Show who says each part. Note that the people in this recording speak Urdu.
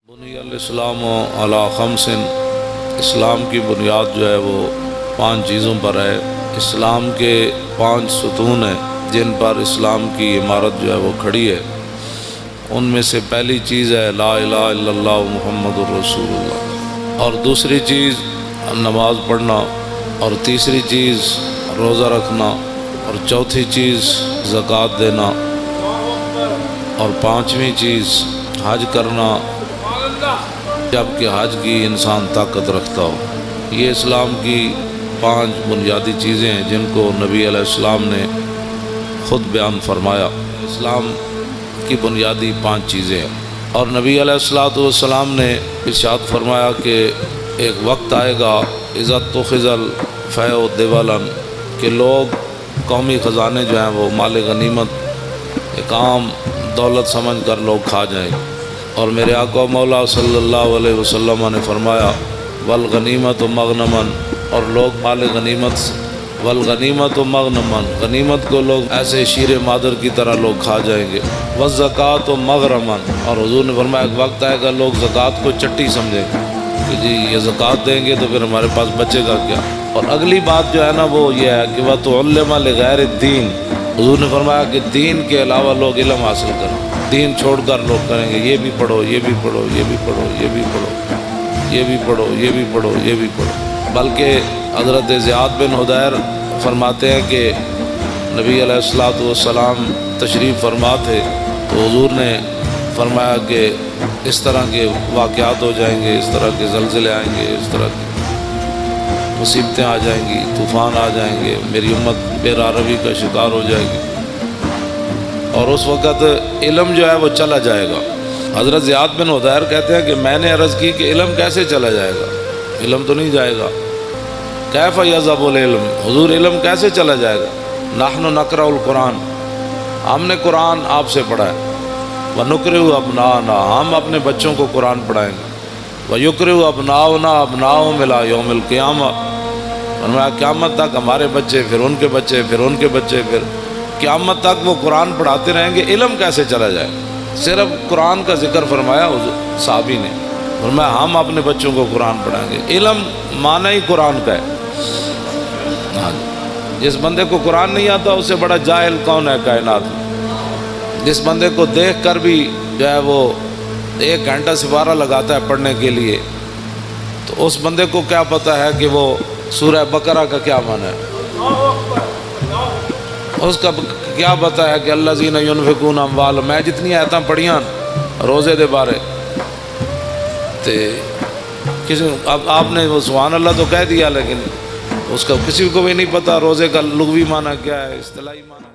Speaker 1: بنی الاسلام علی خمس، اسلام کی بنیاد جو ہے وہ 5 چیزوں پر ہے۔ اسلام کے 5 ستون ہیں جن پر اسلام کی عمارت جو ہے وہ کھڑی ہے۔ ان میں سے پہلی چیز ہے لا الہ الا اللہ محمد الرسول اللہ، اور دوسری چیز نماز پڑھنا، اور تیسری چیز روزہ رکھنا، اور چوتھی چیز زکوٰۃ دینا، اور 5ویں چیز حج کرنا جب کہ حج کی انسان طاقت رکھتا ہو۔ یہ اسلام کی 5 بنیادی چیزیں ہیں جن کو نبی علیہ السلام نے خود بیان فرمایا۔ اسلام کی بنیادی 5 چیزیں ہیں، اور نبی علیہ السلام نے ارشاد فرمایا کہ ایک وقت آئے گا اذا اتخذ الفیء دولا، کہ لوگ قومی خزانے جو ہیں وہ مال غنیمت ایک عام دولت سمجھ کر لوگ کھا جائیں، اور میرے آقا مولا صلی اللہ علیہ وسلم نے فرمایا والغنیمت مغنمن، اور لوگ مال غنیمت والغنیمت مغنمن، غنیمت کو لوگ ایسے شیر مادر کی طرح لوگ کھا جائیں گے، والزکوٰۃ مغرمن، اور حضور نے فرمایا ایک وقت آئے گا لوگ زکوٰۃ کو چٹی سمجھیں گے کہ جی یہ زکوٰۃ دیں گے تو پھر ہمارے پاس بچے گا کیا۔ اور اگلی بات جو ہے نا وہ یہ ہے کہ وَتُعَلِّمَ لِغَيْرِ الدِّينِ، حضور نے فرمایا کہ دین کے علاوہ لوگ علم حاصل کریں، دین چھوڑ کر لوگ کریں گے یہ بھی پڑھو یہ بھی پڑھو یہ بھی پڑھو یہ بھی پڑھو یہ بھی پڑھو یہ بھی پڑھو یہ بھی پڑھو۔ بلکہ حضرت زیاد بن حدیر فرماتے ہیں کہ نبی علیہ السلام تشریف فرما تھے تو حضور نے فرمایا کہ اس طرح کے واقعات ہو جائیں گے، اس طرح کے زلزلے آئیں گے، اس طرح کی مصیبتیں آ جائیں گی، طوفان آ جائیں گے، میری امت بے راروی کا شکار ہو جائے گی، اور اس وقت علم جو ہے وہ چلا جائے گا۔ حضرت زیاد بن حدیر کہتے ہیں کہ میں نے عرض کی کہ علم کیسے چلا جائے گا، علم تو نہیں جائے گا۔ کیف یذهب العلم، حضور علم کیسے چلا جائے گا؟ نحن نقرأ القرآن، ہم نے قرآن آپ سے پڑھا ہے، وَنُقْرِئُ أَبْنَاءَنَا، ہم اپنے بچوں کو قرآن پڑھائیں گے، وَيُقْرِئُ أَبْنَاؤُنَا أَبْنَاءَهُمْ إِلَىٰ يَوْمِ الْقِيَامَةِ، فرمایا قیامت تک ہمارے بچے، پھر ان کے بچے، پھر ان کے بچے، پھر قیامت تک وہ قرآن پڑھاتے رہیں گے۔ علم کیسے چلا جائے؟ صرف قرآن کا ذکر فرمایا صحابی نے، فرمایا ہم اپنے بچوں کو قرآن پڑھائیں گے۔ علم معنی ہی قرآن کا ہے۔ جس بندے کو قرآن نہیں آتا اس سے بڑا جاہل کون ہے کائنات میں؟ جس بندے کو دیکھ کر بھی جو ہے وہ 1 گھنٹہ سپارہ لگاتا ہے پڑھنے کے لیے، تو اس بندے کو کیا پتہ ہے کہ وہ سورہ بقرہ کا کیا معنی ہے؟ اس کا کیا پتہ ہے کہ الذین ينفقون اموالهم، میں جتنی آیتاں پڑھیاں روزے دے بارے تے کسی اب آپ نے وہ سبحان اللہ تو کہہ دیا، لیکن اس کا کسی کو بھی نہیں پتہ روزے کا لغوی معنی کیا ہے، اصطلاحی معنی